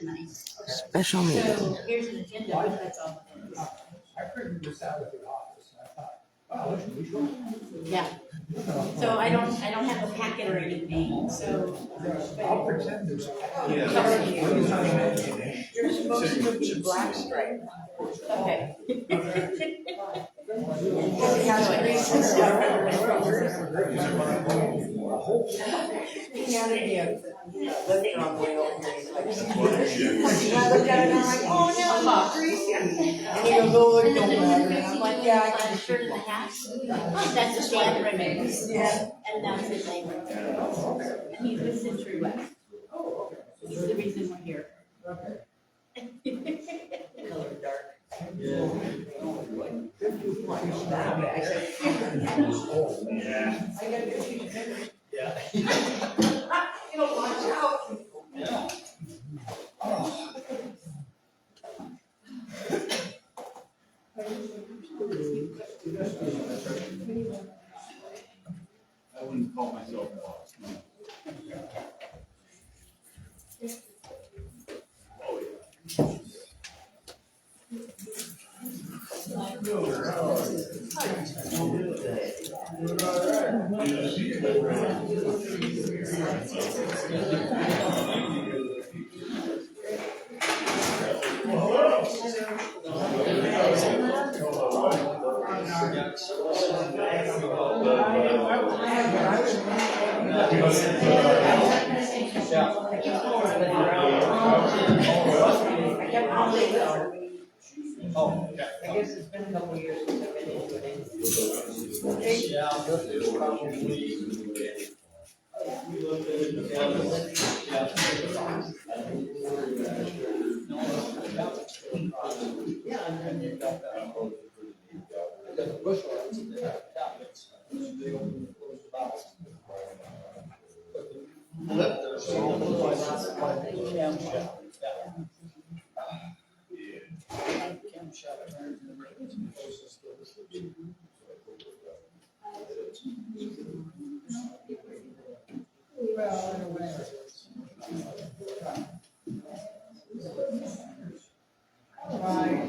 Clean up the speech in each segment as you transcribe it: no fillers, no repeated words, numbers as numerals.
tonight. Special meeting. Here's an agenda, that's all. I printed this out at the office, and I thought, wow, this should be short. Yeah, so I don't have a packet or anything, so. I'll pretend there's. You're supposed to be black stripe. Okay. It has grease and stuff. He handed me a lifter on the way over here. He's like, and I looked at it and I'm like, oh no, it's not greasy. And he goes, oh, it don't matter. And I'm like, yeah, I can A shirt and a half. That's a stand remix. Yeah. And that's his name. And he's with Century West. He's the reason we're here. color dark. Yeah. You know, watch out. Yeah. I wouldn't call myself a boss. No. Oh, yeah. Oh, okay. I guess it's been a couple years since I've been into it. Yeah, it's probably.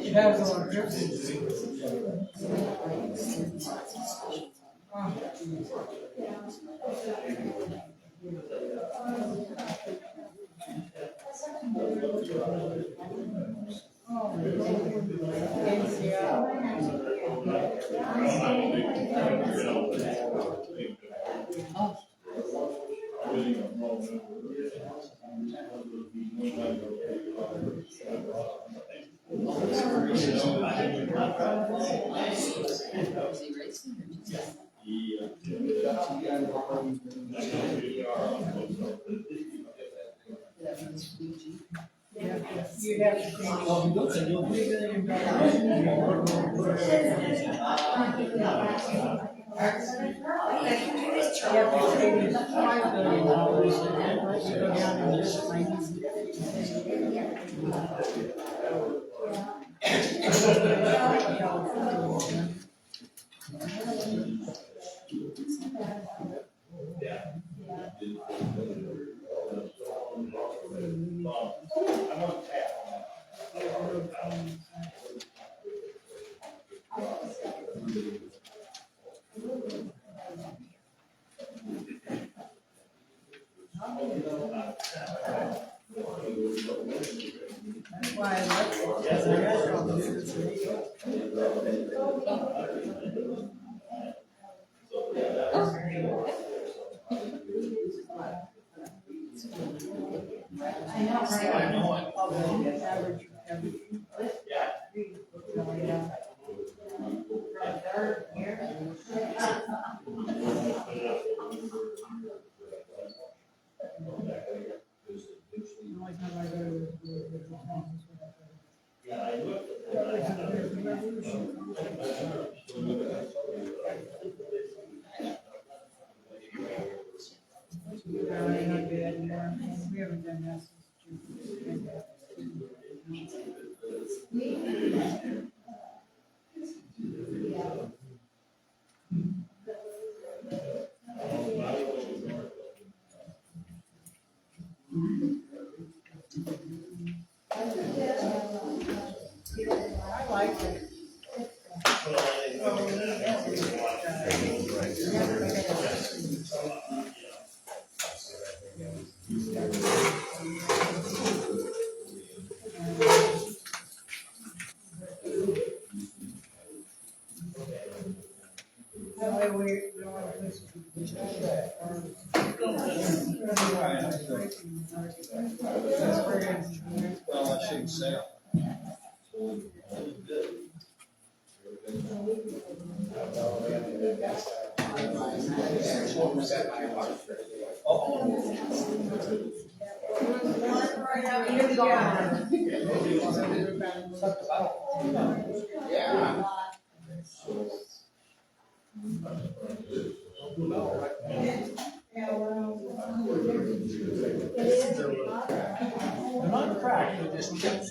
It has on drips. You have to We haven't done that since June. I like it. That way we don't want to miss. Well, I shouldn't say. They're not cracked, they're just chipped.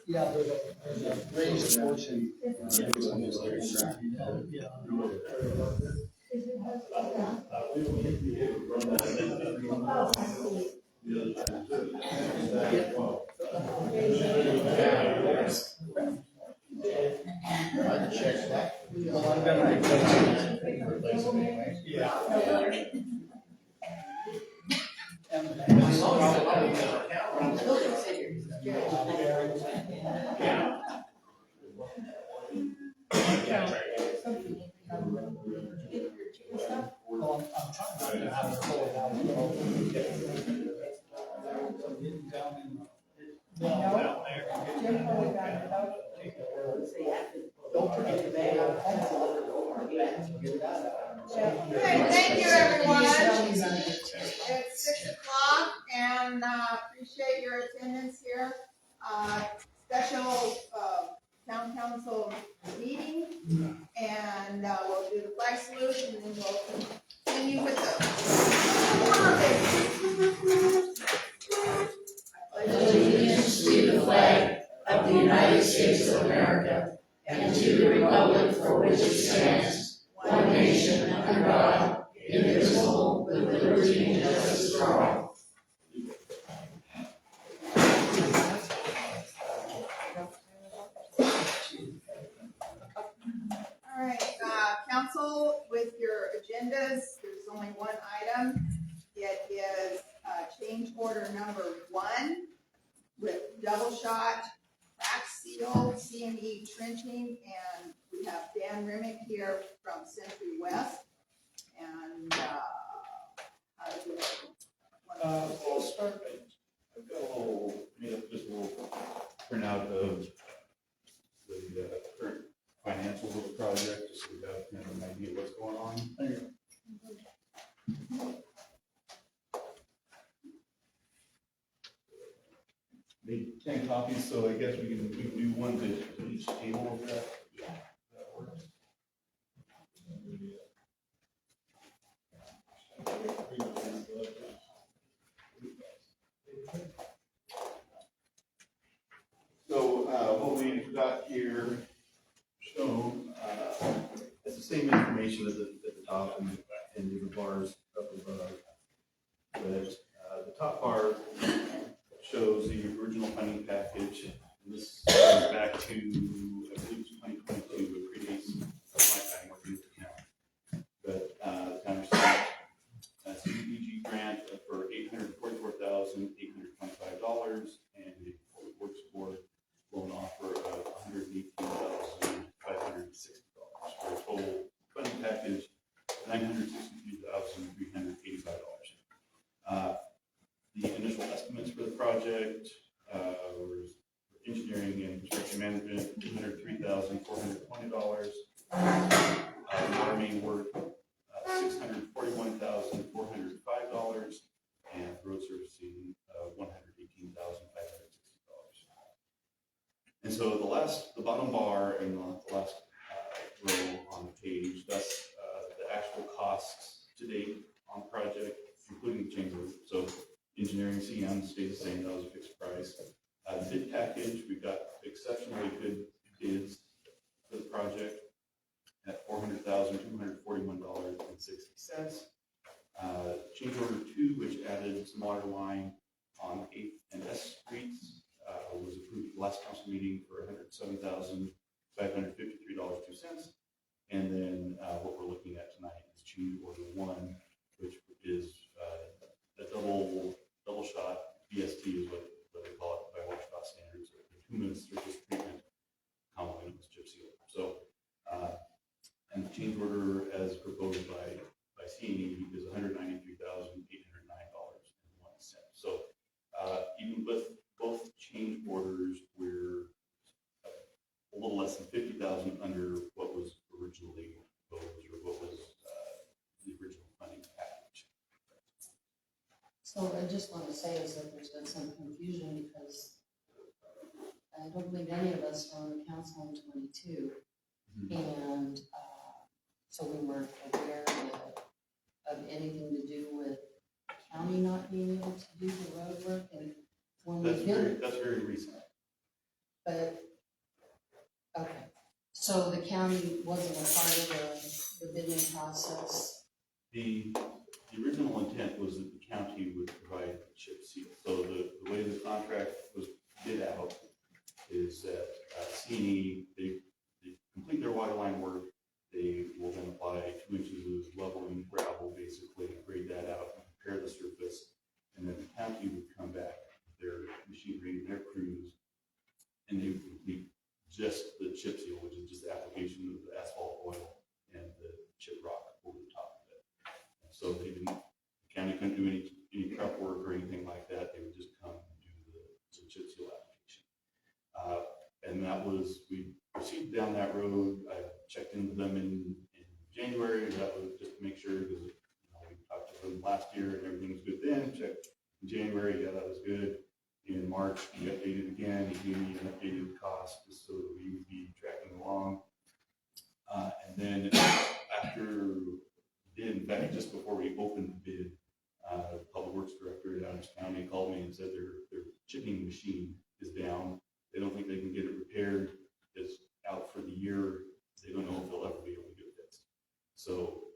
Yeah, there's a raised portion. Well, I'm gonna replace it anyway. Yeah. Well, I'm trying to have it pull it out. Down in the- down there. Jim probably got it out. Don't forget the bag. Okay, thank you, everyone. It's 6:00 and appreciate your attendance here. Special town council meeting, and we'll do the flag salute and then we'll continue with Allegiance to the flag of the United States of America and to the republic for which it stands, one nation under God, indivisible, with liberty and justice for all. All right, council, with your agendas, there's only one item. It is change order number 1 with double shot, crack seal, C&E Trenching, and we have Dan Remick here from Century West. And how do you I'll start. I've got a little, just a little printout of the current financials of the project, just so we have kind of an idea of what's going on. Made 10 copies, so I guess we can do one to each table of that. Yeah. That works. So what we've got here shown is the same information at the top and the bars up above. But the top bar shows the original funding package. And this goes back to, I believe, 2022. It predates my time working with the town. But the town received a CDBG grant for $844,825 and a public works board loan offer of $118,560 for a total funding package of $962,385. The initial estimates for the project were engineering and construction management, $203,420. Water main work, $641,405, and road servicing, $118,560. And so the bottom bar and the last row on the page, that's the actual costs to date on the project, including the change order. So engineering CM stays the same, that was a fixed price. The bid package, we've got exceptionally good bids for the project at $400,241.60. Change order 2, which added some water line last council meeting for $107,553.02. And then what we're looking at tonight is change order 1, which is a double shot BST is what they call it by Washington standards, or bituminous surface treatment commonly with chip seal. So, and the change order as proposed by C&E is $193,809.01. So, even with both change orders, we're a little less than 50,000 under what was originally proposed, or what was the original funding package. So I just want to say is that there's been some confusion because I don't believe any of us were on the council in 22. And so we weren't aware of anything to do with the county not being able to do the road work. And when we did, That's very recent. but, okay. So the county wasn't a part of the bidding process? The original intent was that the county would provide chip seal. So the way the contract was bid out is that C&E, they complete their water line work. They will then apply 2 inches of leveling gravel, basically, grade that out, and prepare the surface. And then the county would come back with their machinery and their crews, and they would complete just the chip seal, which is just the application of the asphalt oil and the chip rock over the top of it. And so the county couldn't do any prep work or anything like that. They would just come and do the chip seal application. And that was, we proceeded down that road. I checked into them in January. That was just to make sure, because we talked to them last year and everything was good then. Checked in January, yeah, that was good. In March, we updated again. He gave me an updated cost just so that we would be tracking along. And then after bid, in fact, just before we opened the bid, the Public Works Director at Adams County called me and said their chipping machine is down. They don't think they can get it repaired. It's out for the year. They don't know if they'll ever be able to get it fixed. So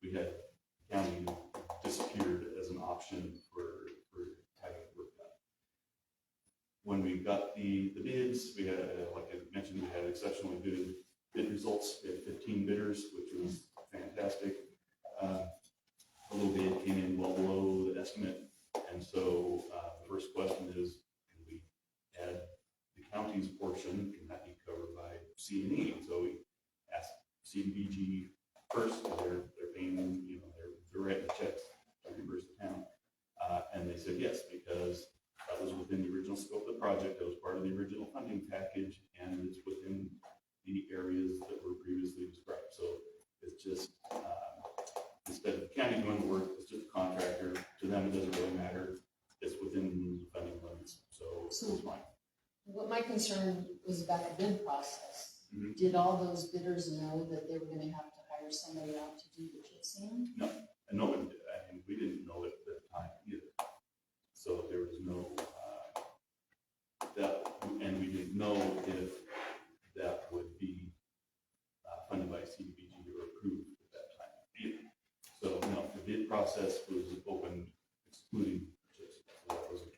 we had county disappeared as an option for having it work done. When we got the bids, we had, like I mentioned, we had exceptionally good bid results. We had 15 bidders, which was fantastic. The low bid came in well below the estimate. And so the first question is, can we add the county's portion? Can that be covered by C&E? And so we asked CDBG first, because they're paying, they're writing the checks to reimburse the town. And they said yes, because that was within the original scope of the project. That was part of the original funding package, and it's within the areas that were previously described. So it's just, instead of the county doing the work, it's just a contractor. To them, it doesn't really matter. It's within the funding limits, so it's fine. What my concern was about the bid process. Did all those bidders know that they were going to have to hire somebody out to do the chip sealing? No, and no one did. I mean, we didn't know it at the time either. So there was no, and we didn't know if that would be funded by CDBG or approved at that time either. So no, the bid process was open excluding chips. So that wasn't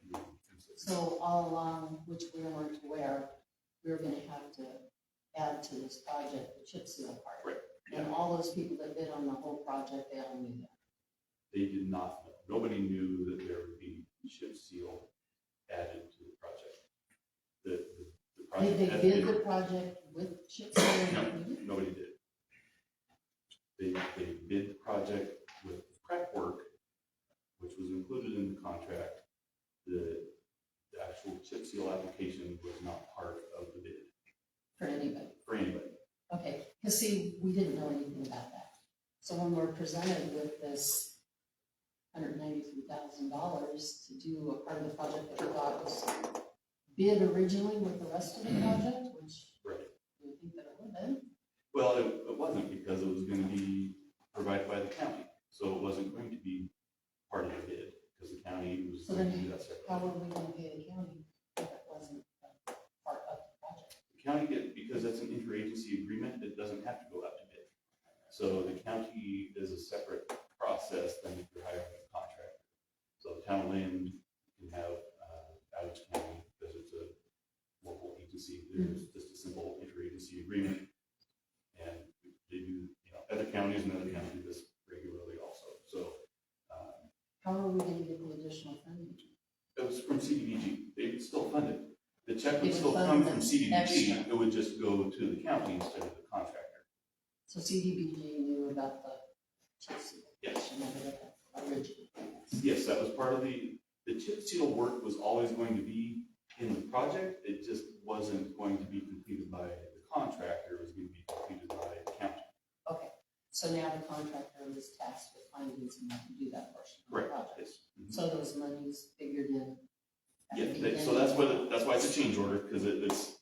considered. So all along, which we weren't aware, we were going to have to add to this project the chip seal part. Right. And all those people that bid on the whole project, they all knew that. They did not know. Nobody knew that there would be chip seal added to the project. The project Did they bid the project with chip seal? No, nobody did. They bid the project with prep work, which was included in the contract. The actual chip seal application was not part of the bid. For anybody? For anybody. Okay, because see, we didn't know anything about that. So when we're presented with this $193,000 to do a part of the project that we thought was bid originally with the rest of the project, which Right. we think that it would have been. Well, it wasn't, because it was going to be provided by the county. So it wasn't going to be part of the bid, because the county was So going to then do that separately. how were we going to pay the county if it wasn't part of the project? The county because that's an interagency agreement, it doesn't have to go out to bid. So the county is a separate process than if you're hiring a contractor. So the town of Lynn can have Adams County, because it's a there's just a simple interagency agreement. And they do, other counties and other counties do this regularly also. So, How are we gonna get the additional funding? it was from CDBG. They would still fund it. The check It would would still fund come the from CDBG. extra. It would just go to the county instead of the contractor. So CDBG knew about the chip seal. Yes. Originally. Yes, that was part of the chip seal work was always going to be in the project. It just wasn't going to be completed by the contractor. It was going to be completed by the county. Okay, so now the contractor was tasked with finding someone to do that portion of the Correct. project. Yes. Mhm. So those monies figured in. at the Yeah, beginning. so that's why it's a change order, because it's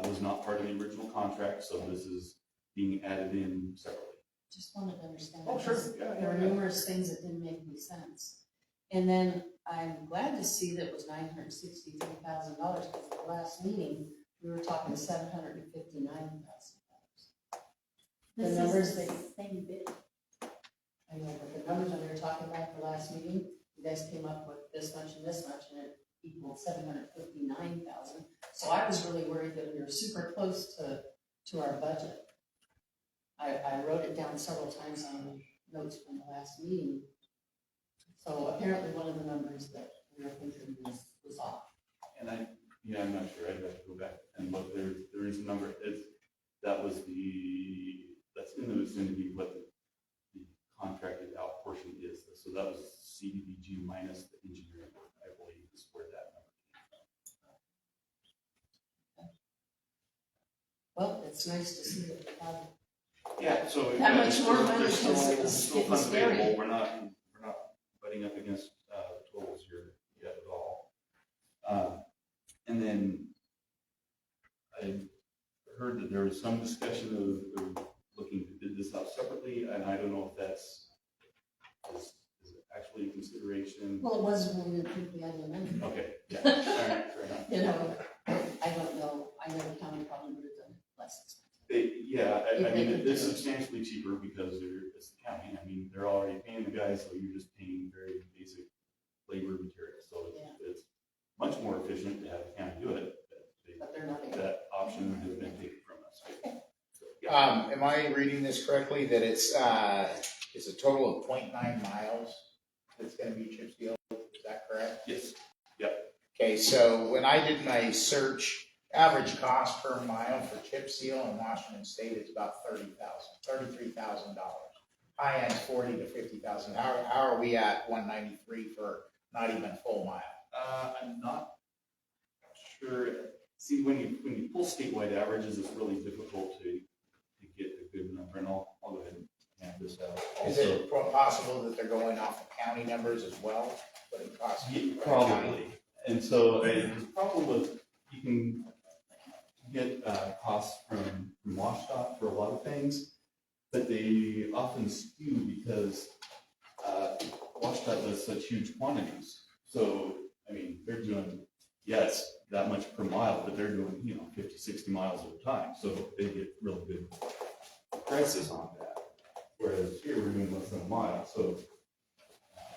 was not part of the original contract, so this is being added in separately. Just wanted to understand. Oh, sure. because Yeah, There were yeah. numerous things that didn't make any sense. And then I'm glad to see that it was $963,000, because at the last meeting, we were talking $759,000. The This numbers is that, the same bid. I know, but the numbers that we were talking about at the last meeting, you guys came up with this much, and it equaled 759,000. So I was really worried that we were super close to our budget. I wrote it down several times on the notes from the last meeting. So apparently one of the numbers that we were thinking was off. And I'm not sure. I'd have to go back and look. There is a number. That's in the vicinity of what the contracted out portion is. So that was CDBG minus the engineering work, I believe, is where that number came from. Well, it's nice to see that we have. Yeah, so That yeah, much more money there's is still getting funds scary. available. We're not butting up against the totals here yet at all. And then I heard that there was some discussion of looking to bid this out separately, and I don't know if that's is actually a consideration. Well, it wasn't when we didn't think we had the money. Okay, yeah, all right, fair enough. You know, I don't know. I know the county probably would have done it less expensive. I mean, it's substantially cheaper because it's the county. I mean, they're already paying the guys, so you're just paying very basic labor material. So it's much more efficient to have the county do it. But they're not able. That option has been taken from us. So, Am I reading this correctly, that it's a total of 0.9 miles that's gonna be chip sealed, is that correct? yes, Okay, so when I did my search, average cost per mile for chip seal in Washington State is about $33,000. High end's $40,000 to $50,000. How are we at 193 for not even a full mile? I'm not sure. See, when you pull statewide averages, it's really difficult to get a good number, and I'll go ahead and hand this out. Is it possible that they're going off the county numbers as well? What it costs? Yeah, probably. And so the problem with, you can get costs from WashDOT for a lot of things, but they often skew because WashDOT does such huge quantities. So, I mean, they're doing, yes, that much per mile, but they're doing, 50, 60 miles at a time. So they get really good prices on that. Whereas here we're doing less than a mile. So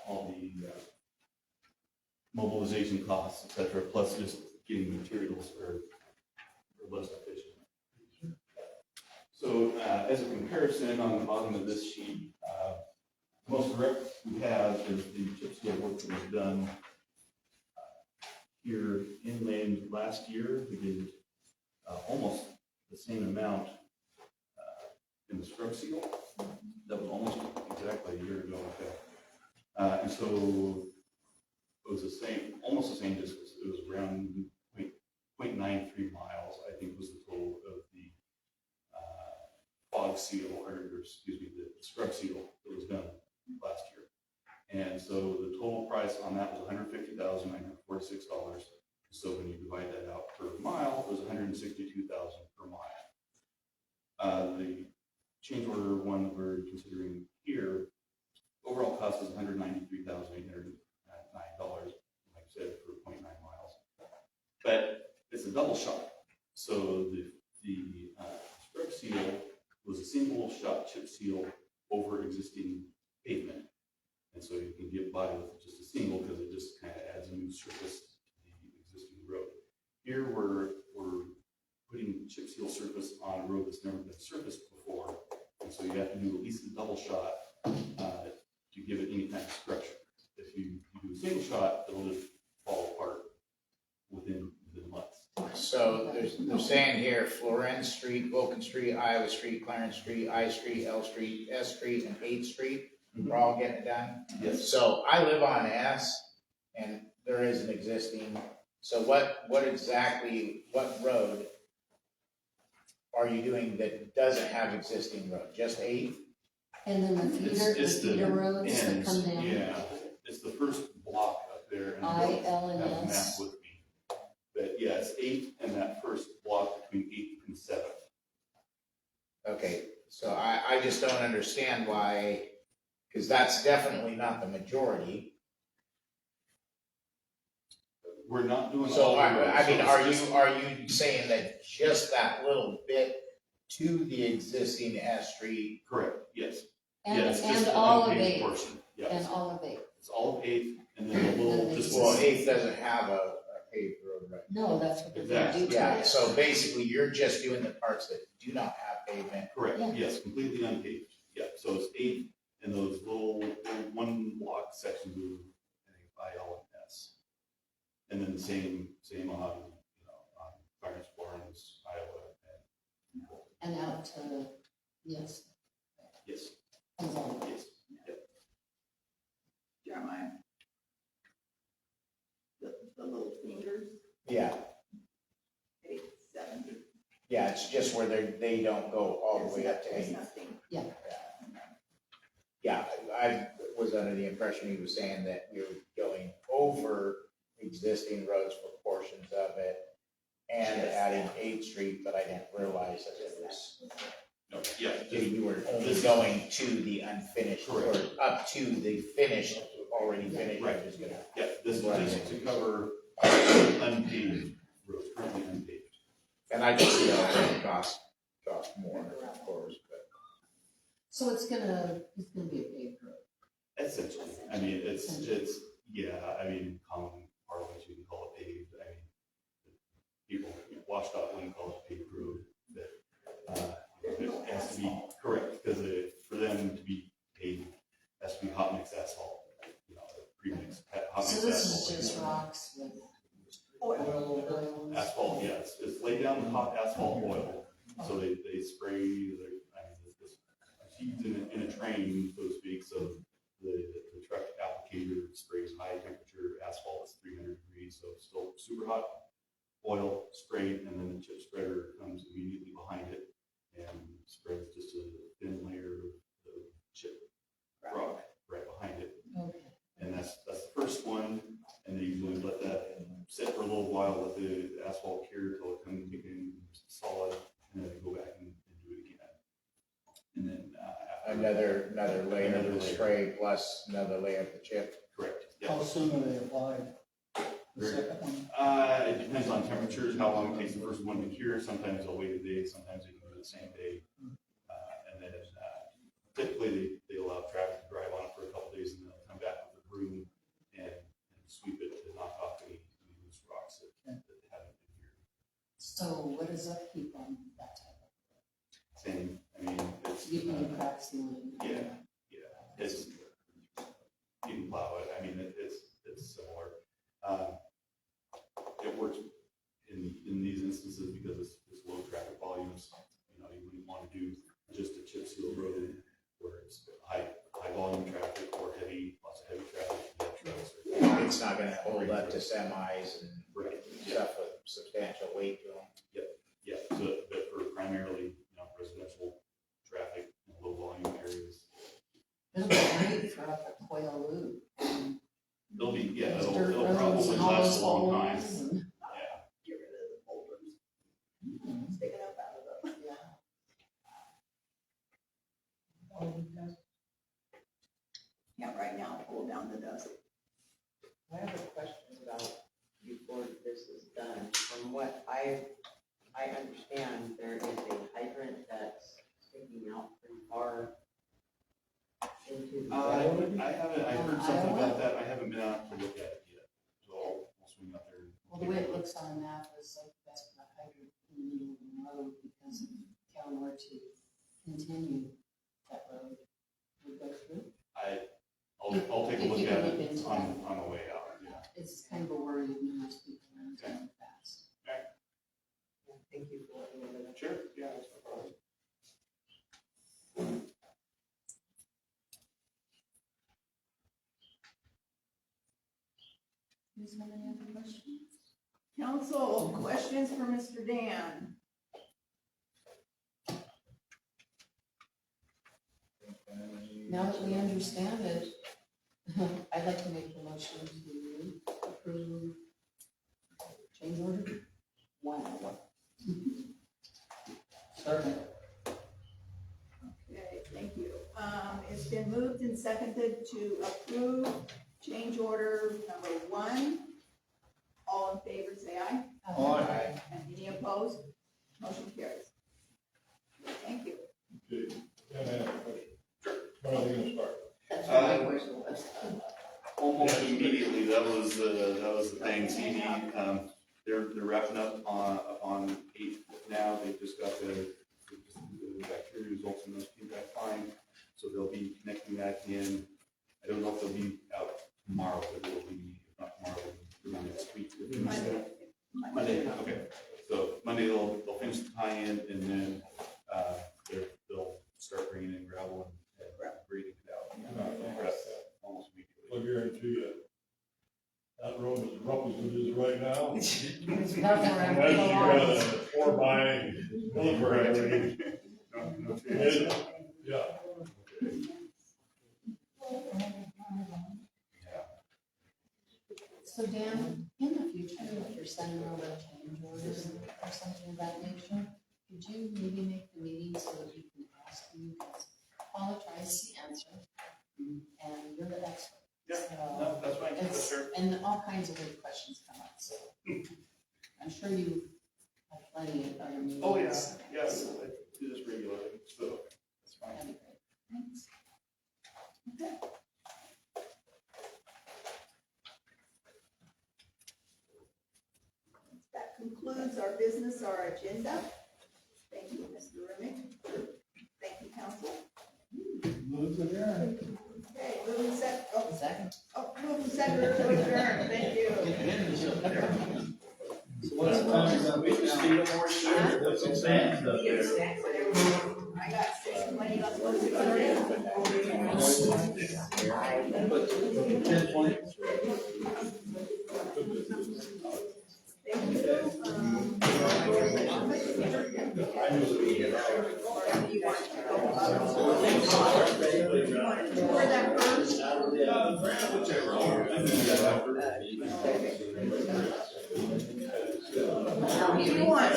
all the mobilization costs, et cetera, plus just getting materials are less efficient. So as a comparison, on the bottom of this sheet, the most direct we have is the chip seal work that was done here inland last year. We did almost the same amount in the scrub seal. That was almost exactly a year ago. And so it was almost the same distance. It was around 0.93 miles, I think, was the total of the fog seal, or excuse me, the scrub seal that was done last year. And so the total price on that was $150,946. So when you divide that out per mile, it was $162,000 per mile. The change order one that we're considering here, overall cost is $193,809, like I said, for 0.9 miles. But it's a double shot. So the scrub seal was a single shot chip seal over existing pavement. And so you can get by with just a single because it just kind of adds a new surface to the existing road. Here we're chip seal surface on a road that's never been surfaced before. And so you have to do at least a double shot to give it any kind of structure. If you do a single shot, it'll just fall apart within months. So they're saying here, Florence Street, Vulcan Street, Iowa Street, Clarence Street, I Street, L Street, S Street, and 8th Street, we're all getting it done? Yes. So I live on S, and there is an existing, so what exactly, what road are you doing that doesn't have existing road? Just 8th? And then the feeder roads that come down. Yeah, it's the first block up there. And I, L, and I have a map S. with me. But yeah, it's 8th and that first block between 8th and 7th. Okay, so I just don't understand why, because that's definitely not the majority. We're not doing So all the roads. I mean, So are you saying that just that little bit to the existing S Street? correct, yes. And, Yes, just and the all of unpaved 8th, portion, yes. and all of 8th. It's all of 8th and then a little, just. Well, 8th doesn't have a paved road right now. No, that's what they're gonna do. Exactly. Yeah, so basically you're just doing the parts that do not have pavement. Correct, Yeah. yes, completely unpaved, yeah, so it's 8th and those little one block sections of, I think, I, L, and S. And then the same on, on Clarence, Florence, Iowa, and. And out to, yes. Yes, And all. yes, yep. Jeremiah. The little fingers, Yeah, 8, 7. yeah, it's just where they don't go all the way up to There's 8th. nothing. Yeah, I was under the impression he was saying that you're going over existing roads for portions of it and adding 8th Street, but I didn't realize that it was, No, yeah, you were only going to the unfinished, or Correct. up to the finished, already finished. Right. Just gonna- yeah, this is just to cover unpaved roads, currently unpaved. And I can see how it cost more, of course, but. So it's gonna be a paved road. Essentially, I mean, yeah, I mean, common parlance, you can call it paved, I mean, people, WashDOT wouldn't call it paved road, but, it has to be correct, because for them to be paved, it has to be hot mix asphalt, pre-mixed hot mix asphalt. So this is just rocks with oil. Asphalt, yeah, it's laid down with hot asphalt oil, so they spray, this heat in a train, so to speak, so the truck applicator sprays high temperature asphalt, it's 300 degrees, so it's still super hot oil sprayed, and then the chip spreader comes immediately behind it and spreads just a thin layer of chip rock right behind it. Okay. And that's the first one, and they usually let that sit for a little while, let the asphalt cure till it comes in solid, and then they go back and do it again. And then Another layer Another of the layer. spray plus another layer of the chip. correct. Yeah. How soon are they applied? The Very- second one? It depends on temperatures, how long it takes the first one to cure. Sometimes they'll wait a day, sometimes they can do it the same day. And then typically they allow traffic to drive on it for a couple days, and then they'll come back with a broom and sweep it to knock off any loose rocks that haven't been cured. So what is upkeep on that type of Same, I mean, it's, road? You can crack sealing. yeah, it's, you can plow it, I mean, it's similar. It works in these instances because it's low traffic volumes. You wouldn't want to do just a chip seal road where it's high volume traffic or lots of heavy traffic. You have trucks It's not gonna hold up to semis and Right, yeah, stuff with substantial weight to them. yeah, so, but for primarily, residential traffic, low volume areas, It'll be great for up at Quail Loop. it'll be, yeah, Those it'll dirt roads probably and all last those a long time. holes and- Yeah, Get rid of the boulders sticking up out of them. Yeah. Yeah, right now, pull down the dust. I have a question about before this is done. From what I understand, there is a hydrant that's sticking out pretty far into the road. I heard something about that, I haven't been out to look at it yet, so I'll swing out there. Well, the way it looks on a map is like that's the hydrant in the middle of the road because if town were to continue that road, would go through. I'll take a If look you at could look it into on the way out, yeah. It's kind of a worry of numerous people around town in the past. Thank you for letting me know. Sure, yeah, that's no problem. Does anyone have any other questions? Council, questions for Mr. Dan? Now that we understand it, I'd like to make the motion to approve change order 1. Second. Okay, thank you. It's been moved and seconded to approve change order number 1. All in favor, say aye. Aye. And any opposed? Motion carries. Thank you. Okay, and I have a question. When are they gonna start? That's what my question was. Almost immediately, that was the thing, C&E, they're wrapping up on 8 now, they just got the bacteria results and those came back fine, so they'll be connecting that in. I don't know if they'll be out tomorrow, but it will be, if not tomorrow, it'll be next week. Monday, okay, so Monday they'll finish the tie-in and then, they'll start bringing in gravel and grading it out. Almost immediately. I guarantee you, that road is rough as it is right now. It's nothing around Unless the you line. got a 4x paper, No chance. yeah. So Dan, in the future, if you're sending over change orders or something of that nature, could you maybe make the meeting so that we can ask you? Because Paula tries to answer, and you're the expert. Yeah, So no, that's fine, it's- sure. And all kinds of weird questions come up, so I'm sure you have plenty of other meetings. Oh, yeah, I do this regularly, so that's fine. That'd be great. Thanks. That concludes our business, our agenda. Thank you, Mr. Remick. Thank you, council. Move it there. Okay, moving set, oh, Second. moving second to adjourn, thank you. What's the time? We just need more shit. That's what I'm saying. I got 6 money, let's go to the. Thank you. Want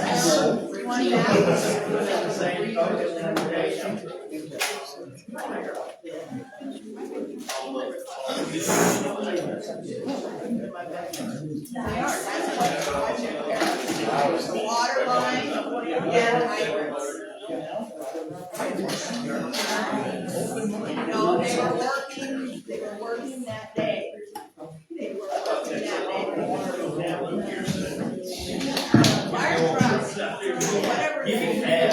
the water line and hydrants. No, they were working that day. They were working that day. Fire trucks, whatever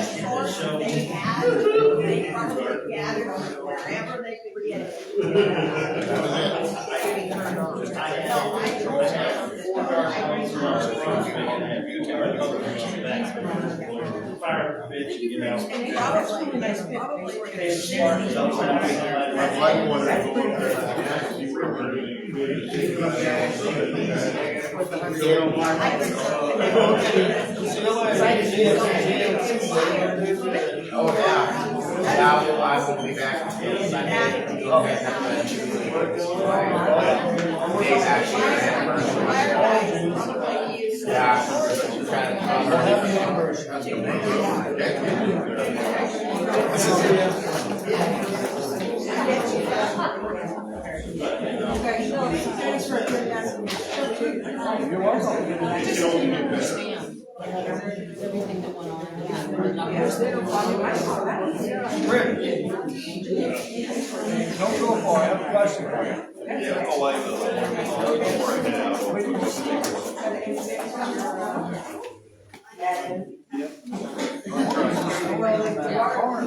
source they had, they probably gathered wherever they could get it. No, I drove down. Fire bitch, you know. And probably were They smart. I'd like one of Oh, yeah. Yeah, I will be back until Sunday. Okay. Days actually are anniversary. Yeah. Trying You're welcome. I just didn't understand everything that went on. Don't go far, I have a question for you. Yeah. car.